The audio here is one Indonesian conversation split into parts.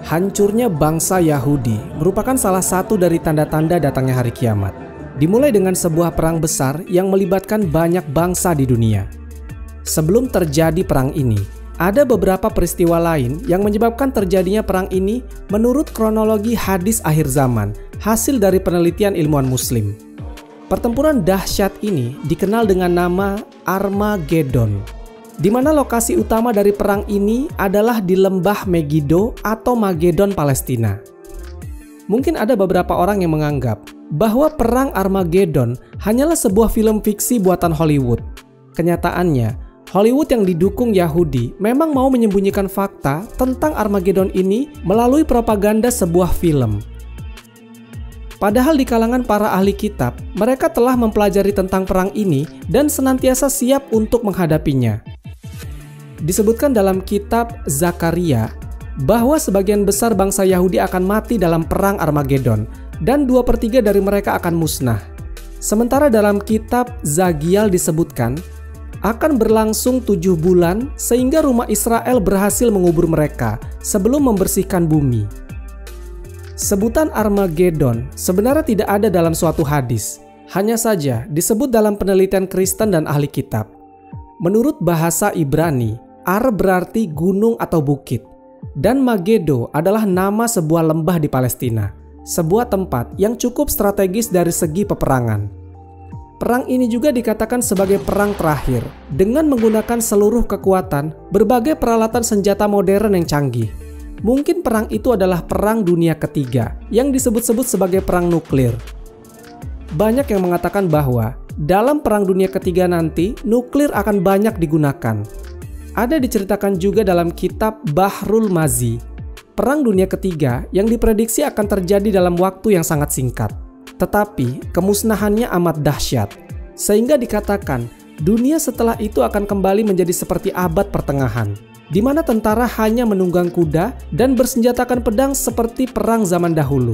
Hancurnya bangsa Yahudi merupakan salah satu dari tanda-tanda datangnya hari kiamat. Dimulai dengan sebuah perang besar yang melibatkan banyak bangsa di dunia. Sebelum terjadi perang ini, ada beberapa peristiwa lain yang menyebabkan terjadinya perang ini menurut kronologi hadis akhir zaman, hasil dari penelitian ilmuwan muslim. Pertempuran dahsyat ini dikenal dengan nama Armageddon, di mana lokasi utama dari perang ini adalah di lembah Megiddo atau Magedon, Palestina. Mungkin ada beberapa orang yang menganggap bahwa perang Armageddon hanyalah sebuah film fiksi buatan Hollywood. Kenyataannya, Hollywood yang didukung Yahudi memang mau menyembunyikan fakta tentang Armageddon ini melalui propaganda sebuah film. Padahal di kalangan para ahli kitab, mereka telah mempelajari tentang perang ini dan senantiasa siap untuk menghadapinya. Disebutkan dalam kitab Zakaria bahwa sebagian besar bangsa Yahudi akan mati dalam perang Armageddon dan 2/3 dari mereka akan musnah. Sementara dalam kitab Zagial disebutkan akan berlangsung 7 bulan sehingga rumah Israel berhasil mengubur mereka sebelum membersihkan bumi. Sebutan Armageddon sebenarnya tidak ada dalam suatu hadis, hanya saja disebut dalam penelitian Kristen dan ahli kitab. Menurut bahasa Ibrani, Ar berarti gunung atau bukit, dan Megiddo adalah nama sebuah lembah di Palestina, sebuah tempat yang cukup strategis dari segi peperangan. Perang ini juga dikatakan sebagai perang terakhir, dengan menggunakan seluruh kekuatan, berbagai peralatan senjata modern yang canggih. Mungkin perang itu adalah Perang Dunia Ketiga, yang disebut-sebut sebagai perang nuklir. Banyak yang mengatakan bahwa dalam Perang Dunia Ketiga nanti, nuklir akan banyak digunakan. Ada diceritakan juga dalam kitab Bahrul Mazi, Perang Dunia Ketiga yang diprediksi akan terjadi dalam waktu yang sangat singkat. Tetapi kemusnahannya amat dahsyat, sehingga dikatakan dunia setelah itu akan kembali menjadi seperti abad pertengahan, di mana tentara hanya menunggang kuda dan bersenjatakan pedang seperti perang zaman dahulu.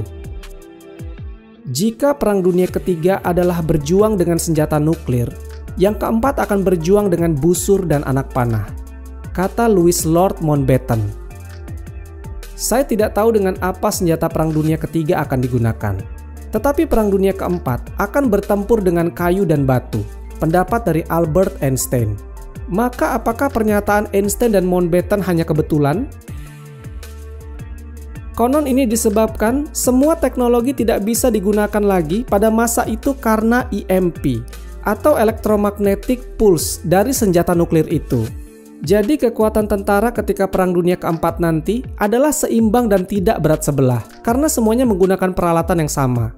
Jika Perang Dunia Ketiga adalah berjuang dengan senjata nuklir, yang keempat akan berjuang dengan busur dan anak panah, kata Louis Lord Mountbatten. Saya tidak tahu dengan apa senjata Perang Dunia Ketiga akan digunakan, tetapi Perang Dunia Keempat akan bertempur dengan kayu dan batu, pendapat dari Albert Einstein. Maka apakah pernyataan Einstein dan Mountbatten hanya kebetulan? Konon ini disebabkan semua teknologi tidak bisa digunakan lagi pada masa itu karena EMP atau Electromagnetic Pulse dari senjata nuklir itu. Jadi kekuatan tentara ketika Perang Dunia Keempat nanti adalah seimbang dan tidak berat sebelah karena semuanya menggunakan peralatan yang sama.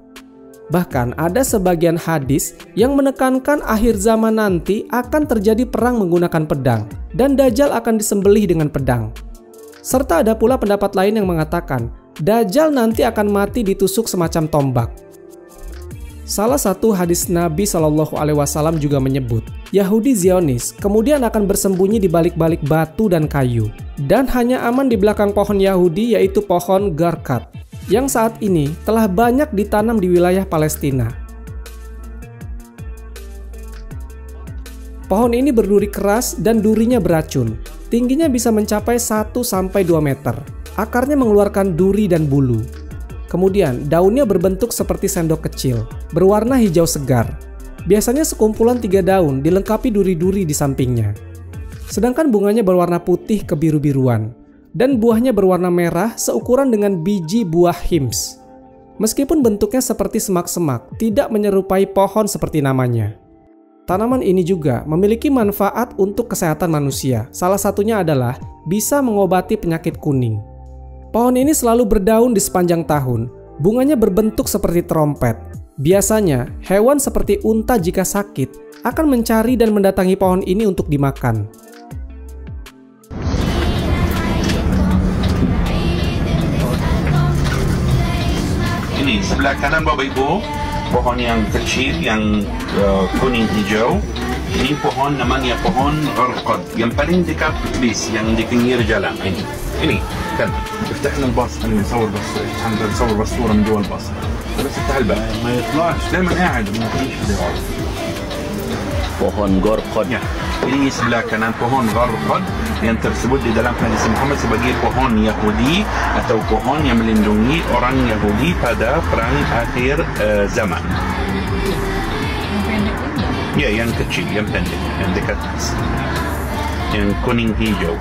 Bahkan ada sebagian hadis yang menekankan akhir zaman nanti akan terjadi perang menggunakan pedang dan Dajjal akan disembelih dengan pedang. Serta ada pula pendapat lain yang mengatakan Dajjal nanti akan mati ditusuk semacam tombak. Salah satu hadis Nabi SAW juga menyebut Yahudi Zionis kemudian akan bersembunyi di balik-balik batu dan kayu dan hanya aman di belakang pohon Yahudi yaitu pohon Garkat yang saat ini telah banyak ditanam di wilayah Palestina. Pohon ini berduri keras dan durinya beracun. Tingginya bisa mencapai 1-2 meter. Akarnya mengeluarkan duri dan bulu. Kemudian daunnya berbentuk seperti sendok kecil, berwarna hijau segar. Biasanya sekumpulan 3 daun dilengkapi duri-duri di sampingnya. Sedangkan bunganya berwarna putih kebiru-biruan, dan buahnya berwarna merah seukuran dengan biji buah hims. Meskipun bentuknya seperti semak-semak, tidak menyerupai pohon seperti namanya. Tanaman ini juga memiliki manfaat untuk kesehatan manusia. Salah satunya adalah bisa mengobati penyakit kuning. Pohon ini selalu berdaun di sepanjang tahun. Bunganya berbentuk seperti trompet. Biasanya, hewan seperti unta jika sakit akan mencari dan mendatangi pohon ini untuk dimakan. Ini sebelah kanan Bapak Ibu, pohon yang kecil yang kuning hijau. Ini pohon namanya pohon Urqad yang paling dekat bis yang di pinggir jalan. Ini kan افتح لنا الباص خلينا نصور بس نصور بس صورة من جوا الباص بس افتح الباب ما يطلعش دائما قاعد ما فيش حدا يقعد Pohon Gorkod. Ya. Ini sebelah kanan pohon gharqad yang tersebut di dalam hadis Muhammad sebagai pohon Yahudi atau pohon yang melindungi orang Yahudi pada perang akhir zaman. Ya, yang kecil, yang pendek, yang dekat, yang kuning hijau.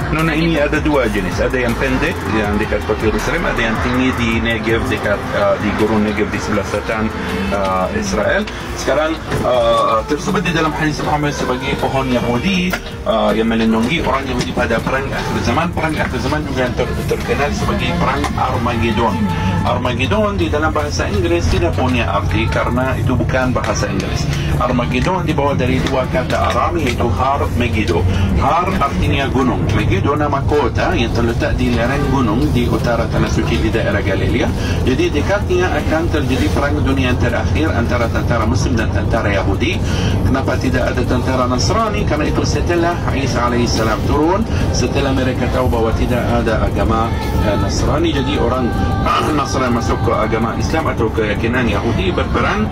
Ini ada dua jenis. Ada yang pendek yang dekat kota Yerusalem, ada yang tinggi di Negev, dekat di gurun Negev di sebelah selatan Israel. Sekarang tersebut di dalam hadis Muhammad sebagai pohon Yahudi yang melindungi orang Yahudi pada perang akhir zaman. Perang akhir zaman juga terkenal sebagai perang Armageddon. Armageddon di dalam bahasa Inggris tidak punya arti karena itu bukan bahasa Inggris. Armageddon dibawa dari dua kata Aram, yaitu Har Megiddo. Har artinya gunung, Megiddo nama kota yang terletak di lereng gunung di utara tanah suci di daerah Galilea. Jadi dekatnya akan terjadi perang dunia yang terakhir antara tentara Muslim dan tentara Yahudi. Kenapa tidak ada tentara Nasrani? Karena itu setelah Isa alaihissalam turun, setelah mereka tahu bahwa tidak ada agama Nasrani, jadi orang Nasrani masuk ke agama Islam atau keyakinan Yahudi, berperang.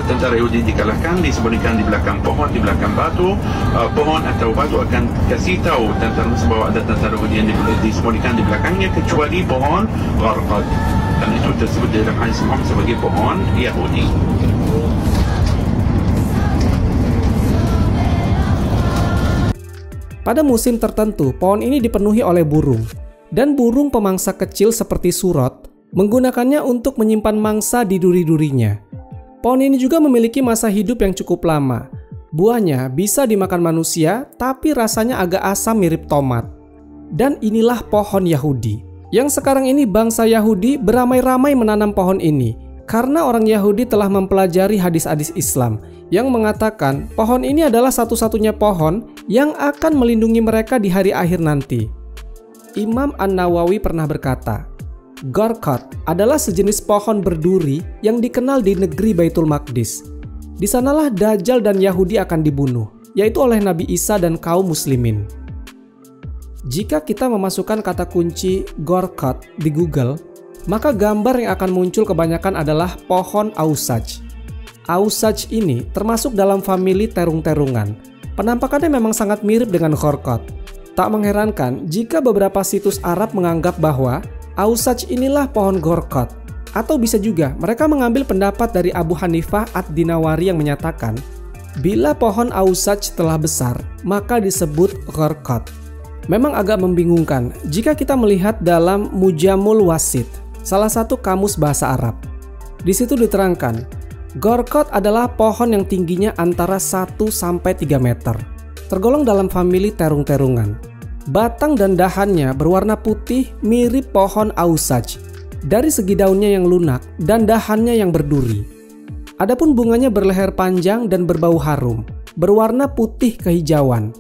Tentara Yahudi dikalahkan, disembunyikan di belakang pohon, di belakang batu. Pohon atau batu akan kasih tahu tentara Muslim bahwa ada tentara Yahudi yang disembunyikan di belakangnya, kecuali pohon gharqad, dan itu tersebut dalam hadis Muhammad sebagai pohon Yahudi. Pada musim tertentu, pohon ini dipenuhi oleh burung, dan burung pemangsa kecil seperti surot menggunakannya untuk menyimpan mangsa di duri-durinya. Pohon ini juga memiliki masa hidup yang cukup lama. Buahnya bisa dimakan manusia, tapi rasanya agak asam mirip tomat. Dan inilah pohon Yahudi. Yang sekarang ini bangsa Yahudi beramai-ramai menanam pohon ini, karena orang Yahudi telah mempelajari hadis-hadis Islam yang mengatakan pohon ini adalah satu-satunya pohon yang akan melindungi mereka di hari akhir nanti. Imam An-Nawawi pernah berkata, Gharqad adalah sejenis pohon berduri yang dikenal di negeri Baitul Maqdis. Di sanalah Dajjal dan Yahudi akan dibunuh, yaitu oleh Nabi Isa dan kaum muslimin. Jika kita memasukkan kata kunci Gharqad di Google, maka gambar yang akan muncul kebanyakan adalah pohon Ausaj. Ausaj ini termasuk dalam famili terung-terungan. Penampakannya memang sangat mirip dengan Gharqad. Tak mengherankan jika beberapa situs Arab menganggap bahwa Ausaj inilah pohon Gharqad. Atau bisa juga mereka mengambil pendapat dari Abu Hanifah Ad-Dinawari yang menyatakan, bila pohon Ausaj telah besar, maka disebut Gharqad. Memang agak membingungkan jika kita melihat dalam Mujamul Wasit, salah satu kamus bahasa Arab. Di situ diterangkan, Gharqad adalah pohon yang tingginya antara 1-3 meter, tergolong dalam famili terung-terungan. Batang dan dahannya berwarna putih mirip pohon Ausaj, dari segi daunnya yang lunak dan dahannya yang berduri. Adapun bunganya berleher panjang dan berbau harum, berwarna putih kehijauan.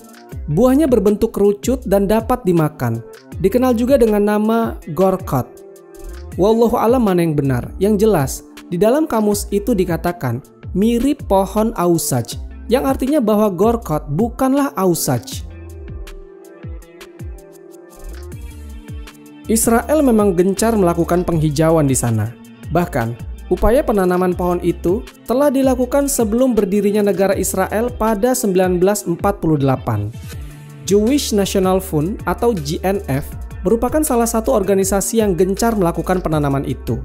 Buahnya berbentuk kerucut dan dapat dimakan, dikenal juga dengan nama Gharqad. Wallahu a'lam mana yang benar. Yang jelas, di dalam kamus itu dikatakan mirip pohon Ausaj, yang artinya bahwa Gharqad bukanlah Ausaj. Israel memang gencar melakukan penghijauan di sana. Bahkan, upaya penanaman pohon itu telah dilakukan sebelum berdirinya negara Israel pada 1948. Jewish National Fund atau JNF merupakan salah satu organisasi yang gencar melakukan penanaman itu.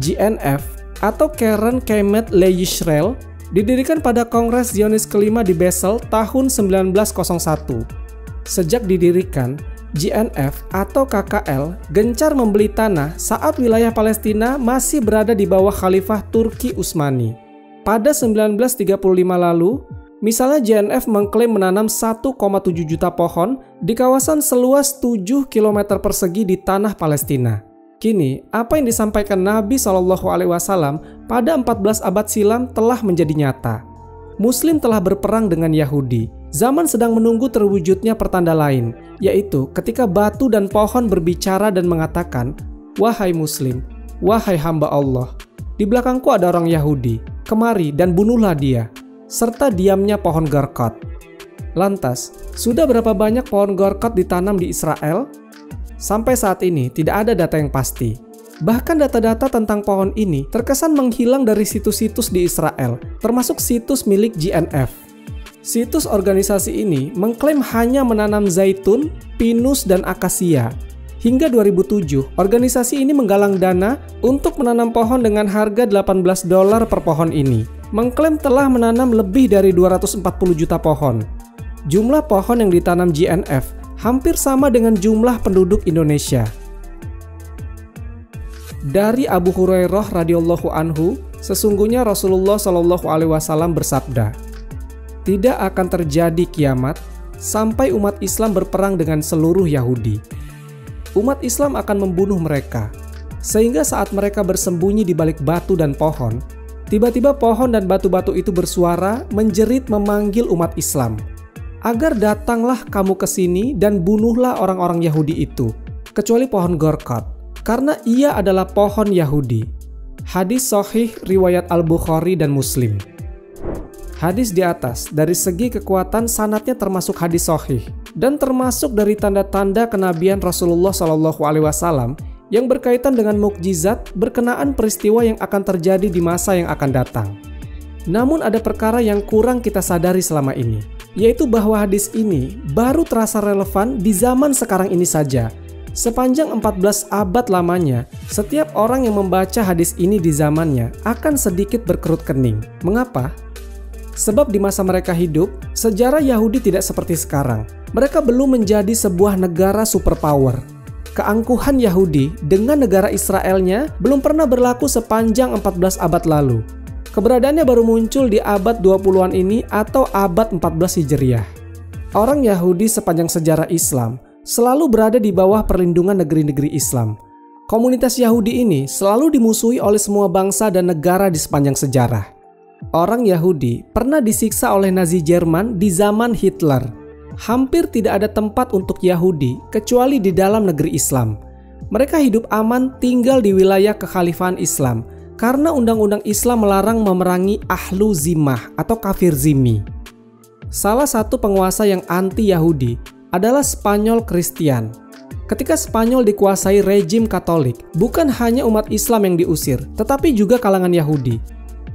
JNF atau Keren Kemet LeYisrael didirikan pada Kongres Zionis kelima di Basel tahun 1901. Sejak didirikan, JNF atau KKL gencar membeli tanah saat wilayah Palestina masih berada di bawah Khalifah Turki Utsmani. Pada 1935 lalu, misalnya JNF mengklaim menanam 1,7 juta pohon di kawasan seluas 7 km persegi di tanah Palestina. Kini, apa yang disampaikan Nabi SAW pada 14 abad silam telah menjadi nyata. Muslim telah berperang dengan Yahudi. Zaman sedang menunggu terwujudnya pertanda lain, yaitu ketika batu dan pohon berbicara dan mengatakan, "Wahai Muslim, wahai hamba Allah, di belakangku ada orang Yahudi, kemari dan bunuhlah dia," serta diamnya pohon Gharqad. Lantas, sudah berapa banyak pohon Gharqad ditanam di Israel? Sampai saat ini tidak ada data yang pasti. Bahkan data-data tentang pohon ini terkesan menghilang dari situs-situs di Israel, termasuk situs milik GNF. Situs organisasi ini mengklaim hanya menanam zaitun, pinus, dan akasia. Hingga 2007, organisasi ini menggalang dana untuk menanam pohon dengan harga $18 per pohon ini. Mengklaim telah menanam lebih dari 240 juta pohon. Jumlah pohon yang ditanam GNF hampir sama dengan jumlah penduduk Indonesia. Dari Abu Hurairah radhiyallahu anhu, sesungguhnya Rasulullah shallallahu alaihi wasallam bersabda, "Tidak akan terjadi kiamat sampai umat Islam berperang dengan seluruh Yahudi. Umat Islam akan membunuh mereka, sehingga saat mereka bersembunyi di balik batu dan pohon, tiba-tiba pohon dan batu-batu itu bersuara menjerit memanggil umat Islam, agar datanglah kamu ke sini dan bunuhlah orang-orang Yahudi itu, kecuali pohon Gorkot, karena ia adalah pohon Yahudi." Hadis sahih riwayat Al-Bukhari dan Muslim. Hadis di atas dari segi kekuatan sanadnya termasuk hadis sahih dan termasuk dari tanda-tanda kenabian Rasulullah SAW yang berkaitan dengan mukjizat berkenaan peristiwa yang akan terjadi di masa yang akan datang. Namun ada perkara yang kurang kita sadari selama ini, yaitu bahwa hadis ini baru terasa relevan di zaman sekarang ini saja. Sepanjang 14 abad lamanya, setiap orang yang membaca hadis ini di zamannya akan sedikit berkerut kening. Mengapa? Sebab di masa mereka hidup, sejarah Yahudi tidak seperti sekarang. Mereka belum menjadi sebuah negara superpower. Keangkuhan Yahudi dengan negara Israelnya belum pernah berlaku sepanjang 14 abad lalu. Keberadaannya baru muncul di abad 20-an ini atau abad 14 Hijriah. Orang Yahudi sepanjang sejarah Islam selalu berada di bawah perlindungan negeri-negeri Islam. Komunitas Yahudi ini selalu dimusuhi oleh semua bangsa dan negara di sepanjang sejarah. Orang Yahudi pernah disiksa oleh Nazi Jerman di zaman Hitler. Hampir tidak ada tempat untuk Yahudi kecuali di dalam negeri Islam. Mereka hidup aman tinggal di wilayah kekhalifahan Islam karena undang-undang Islam melarang memerangi ahlu zimmah atau kafir zimmi. Salah satu penguasa yang anti-Yahudi adalah Spanyol Kristian. Ketika Spanyol dikuasai rejim Katolik, bukan hanya umat Islam yang diusir, tetapi juga kalangan Yahudi.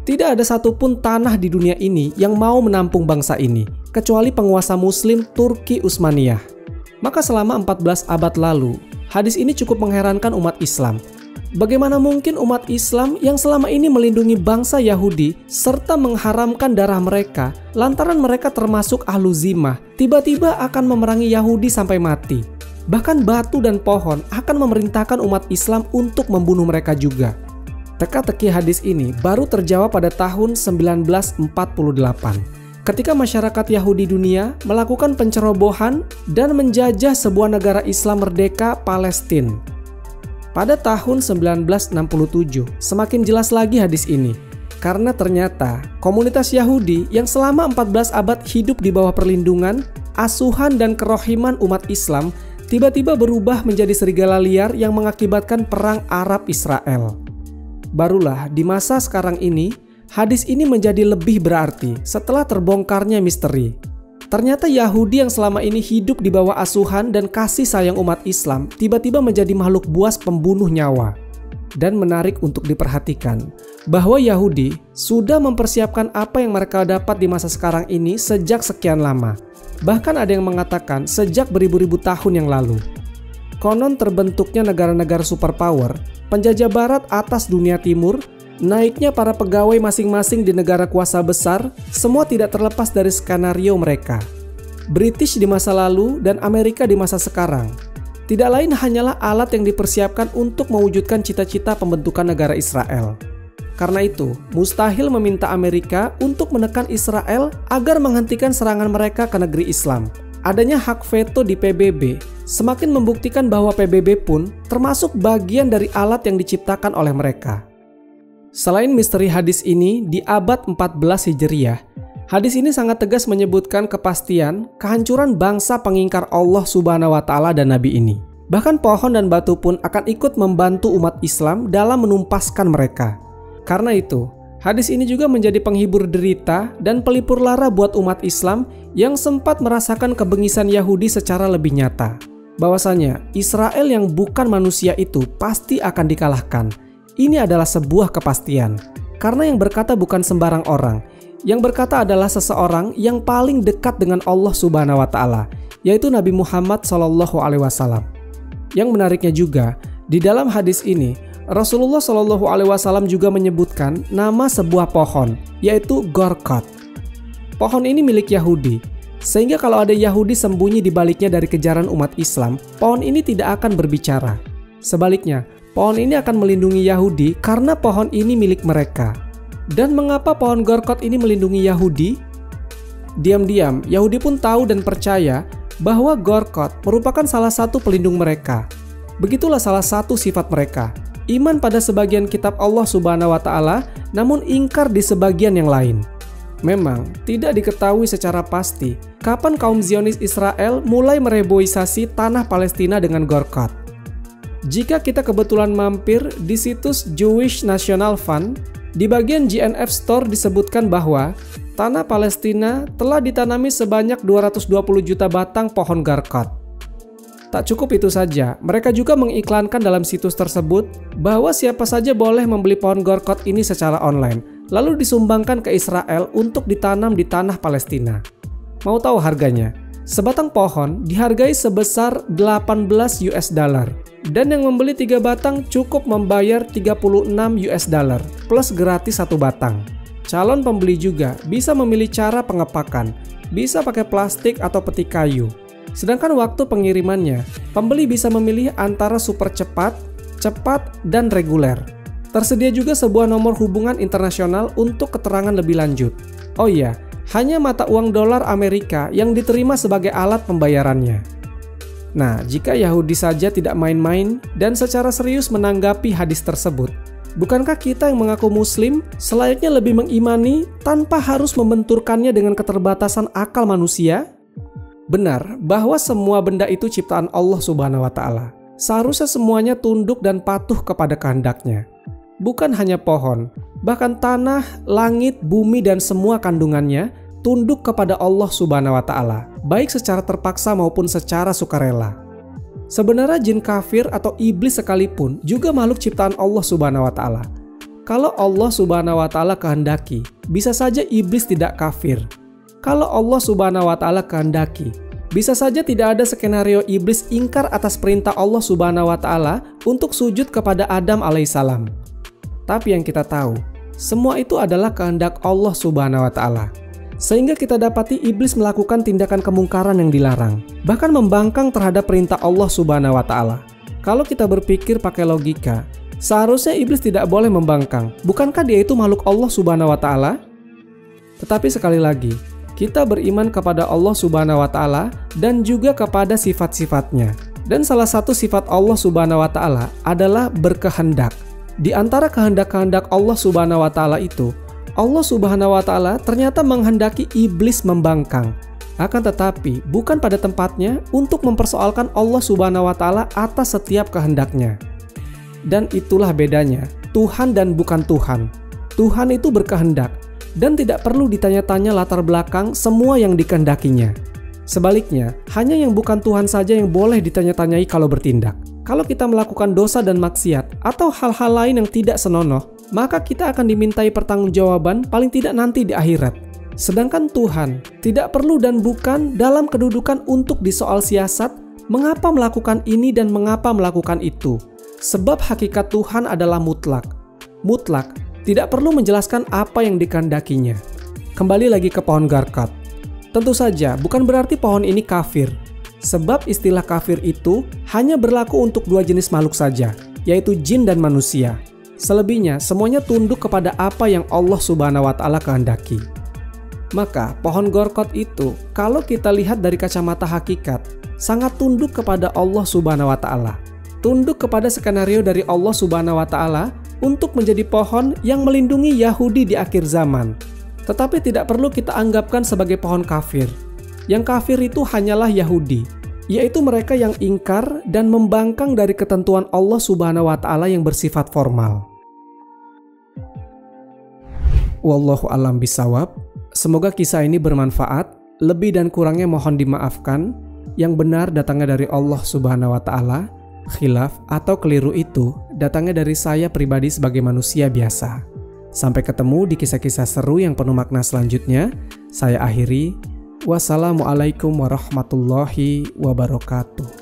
Tidak ada satupun tanah di dunia ini yang mau menampung bangsa ini, kecuali penguasa Muslim Turki Utsmaniyah. Maka selama 14 abad lalu, hadis ini cukup mengherankan umat Islam. Bagaimana mungkin umat Islam yang selama ini melindungi bangsa Yahudi serta mengharamkan darah mereka lantaran mereka termasuk ahlu zimmah, tiba-tiba akan memerangi Yahudi sampai mati. Bahkan batu dan pohon akan memerintahkan umat Islam untuk membunuh mereka juga. Teka-teki hadis ini baru terjawab pada tahun 1948. Ketika masyarakat Yahudi dunia melakukan pencerobohan dan menjajah sebuah negara Islam merdeka, Palestina. Pada tahun 1967, semakin jelas lagi hadis ini. Karena ternyata komunitas Yahudi yang selama 14 abad hidup di bawah perlindungan, asuhan dan kerohiman umat Islam tiba-tiba berubah menjadi serigala liar yang mengakibatkan perang Arab-Israel. Barulah di masa sekarang ini, hadis ini menjadi lebih berarti setelah terbongkarnya misteri. Ternyata Yahudi yang selama ini hidup di bawah asuhan dan kasih sayang umat Islam tiba-tiba menjadi makhluk buas pembunuh nyawa. Dan menarik untuk diperhatikan bahwa Yahudi sudah mempersiapkan apa yang mereka dapat di masa sekarang ini sejak sekian lama. Bahkan ada yang mengatakan sejak beribu-ribu tahun yang lalu. Konon terbentuknya negara-negara superpower, penjajah barat atas dunia timur, naiknya para pegawai masing-masing di negara kuasa besar, semua tidak terlepas dari skenario mereka. British di masa lalu dan Amerika di masa sekarang. Tidak lain hanyalah alat yang dipersiapkan untuk mewujudkan cita-cita pembentukan negara Israel. Karena itu, mustahil meminta Amerika untuk menekan Israel agar menghentikan serangan mereka ke negeri Islam. Adanya hak veto di PBB semakin membuktikan bahwa PBB pun termasuk bagian dari alat yang diciptakan oleh mereka. Selain misteri hadis ini di abad 14 Hijriah, hadis ini sangat tegas menyebutkan kepastian kehancuran bangsa pengingkar Allah Subhanahu wa Ta'ala dan Nabi ini. Bahkan pohon dan batu pun akan ikut membantu umat Islam dalam menumpaskan mereka. Karena itu, hadis ini juga menjadi penghibur derita dan pelipur lara buat umat Islam yang sempat merasakan kebengisan Yahudi secara lebih nyata. bahwasanya Israel yang bukan manusia itu pasti akan dikalahkan. Ini adalah sebuah kepastian, karena yang berkata bukan sembarang orang. Yang berkata adalah seseorang yang paling dekat dengan Allah Subhanahu wa Ta'ala, yaitu Nabi Muhammad SAW. Yang menariknya juga, di dalam hadis ini Rasulullah SAW juga menyebutkan nama sebuah pohon, yaitu Gorkot. Pohon ini milik Yahudi, sehingga kalau ada Yahudi sembunyi di baliknya dari kejaran umat Islam, pohon ini tidak akan berbicara. Sebaliknya, pohon ini akan melindungi Yahudi karena pohon ini milik mereka. Dan mengapa pohon Gorkot ini melindungi Yahudi? Diam-diam, Yahudi pun tahu dan percaya bahwa Gorkot merupakan salah satu pelindung mereka. Begitulah salah satu sifat mereka, iman pada sebagian kitab Allah Subhanahu wa Ta'ala, namun ingkar di sebagian yang lain. Memang tidak diketahui secara pasti kapan kaum Zionis Israel mulai mereboisasi tanah Palestina dengan Gorkot. Jika kita kebetulan mampir di situs Jewish National Fund, di bagian GNF Store disebutkan bahwa tanah Palestina telah ditanami sebanyak 220 juta batang pohon Gorkot. Tak cukup itu saja, mereka juga mengiklankan dalam situs tersebut bahwa siapa saja boleh membeli pohon Gorkot ini secara online, lalu disumbangkan ke Israel untuk ditanam di tanah Palestina. Mau tahu harganya? Sebatang pohon dihargai sebesar $18 dan yang membeli 3 batang cukup membayar $36 plus gratis 1 batang. Calon pembeli juga bisa memilih cara pengepakan, bisa pakai plastik atau peti kayu. Sedangkan waktu pengirimannya, pembeli bisa memilih antara super cepat, cepat, dan reguler. Tersedia juga sebuah nomor hubungan internasional untuk keterangan lebih lanjut. Oh iya, hanya mata uang dolar Amerika yang diterima sebagai alat pembayarannya. Nah, jika Yahudi saja tidak main-main dan secara serius menanggapi hadis tersebut, bukankah kita yang mengaku muslim selayaknya lebih mengimani tanpa harus membenturkannya dengan keterbatasan akal manusia? Benar bahwa semua benda itu ciptaan Allah Subhanahu wa Ta'ala. Seharusnya semuanya tunduk dan patuh kepada kehendak-Nya. Bukan hanya pohon, bahkan tanah, langit, bumi, dan semua kandungannya tunduk kepada Allah Subhanahu wa Ta'ala, baik secara terpaksa maupun secara sukarela. Sebenarnya jin kafir atau iblis sekalipun juga makhluk ciptaan Allah Subhanahu wa Ta'ala. Kalau Allah Subhanahu wa Ta'ala kehendaki, bisa saja iblis tidak kafir. Kalau Allah Subhanahu wa Ta'ala kehendaki, bisa saja tidak ada skenario iblis ingkar atas perintah Allah Subhanahu wa Ta'ala untuk sujud kepada Adam alaihissalam. Tapi yang kita tahu, semua itu adalah kehendak Allah Subhanahu wa Ta'ala. Sehingga kita dapati iblis melakukan tindakan kemungkaran yang dilarang, bahkan membangkang terhadap perintah Allah Subhanahu wa Ta'ala. Kalau kita berpikir pakai logika, seharusnya iblis tidak boleh membangkang. Bukankah dia itu makhluk Allah Subhanahu wa Ta'ala? Tetapi sekali lagi, kita beriman kepada Allah Subhanahu wa Ta'ala dan juga kepada sifat-sifatnya. Dan salah satu sifat Allah Subhanahu wa Ta'ala adalah berkehendak. Di antara kehendak-kehendak Allah Subhanahu wa Ta'ala itu, Allah Subhanahu wa Ta'ala ternyata menghendaki iblis membangkang. Akan tetapi, bukan pada tempatnya untuk mempersoalkan Allah Subhanahu wa Ta'ala atas setiap kehendaknya. Dan itulah bedanya, Tuhan dan bukan Tuhan. Tuhan itu berkehendak, dan tidak perlu ditanya-tanya latar belakang semua yang dikehendakinya. Sebaliknya, hanya yang bukan Tuhan saja yang boleh ditanya-tanyai kalau bertindak. Kalau kita melakukan dosa dan maksiat atau hal-hal lain yang tidak senonoh, maka kita akan dimintai pertanggungjawaban paling tidak nanti di akhirat. Sedangkan Tuhan tidak perlu dan bukan dalam kedudukan untuk disoal siasat mengapa melakukan ini dan mengapa melakukan itu. Sebab hakikat Tuhan adalah mutlak. Mutlak, tidak perlu menjelaskan apa yang dikehendakinya. Kembali lagi ke pohon Gorkot. Tentu saja bukan berarti pohon ini kafir. Sebab istilah kafir itu hanya berlaku untuk 2 jenis makhluk saja, yaitu jin dan manusia. Selebihnya semuanya tunduk kepada apa yang Allah Subhanahu wa Ta'ala kehendaki. Maka pohon Gorkot itu kalau kita lihat dari kacamata hakikat sangat tunduk kepada Allah Subhanahu wa Ta'ala. Tunduk kepada skenario dari Allah Subhanahu wa Ta'ala untuk menjadi pohon yang melindungi Yahudi di akhir zaman. Tetapi tidak perlu kita anggapkan sebagai pohon kafir. Yang kafir itu hanyalah Yahudi, yaitu mereka yang ingkar dan membangkang dari ketentuan Allah Subhanahu wa Ta'ala yang bersifat formal. Wallahu a'lam bishawab. Semoga kisah ini bermanfaat. Lebih dan kurangnya mohon dimaafkan. Yang benar datangnya dari Allah Subhanahu wa Ta'ala, khilaf atau keliru itu datangnya dari saya pribadi sebagai manusia biasa. Sampai ketemu di kisah-kisah seru yang penuh makna selanjutnya. Saya akhiri. Wassalamualaikum warahmatullahi wabarakatuh.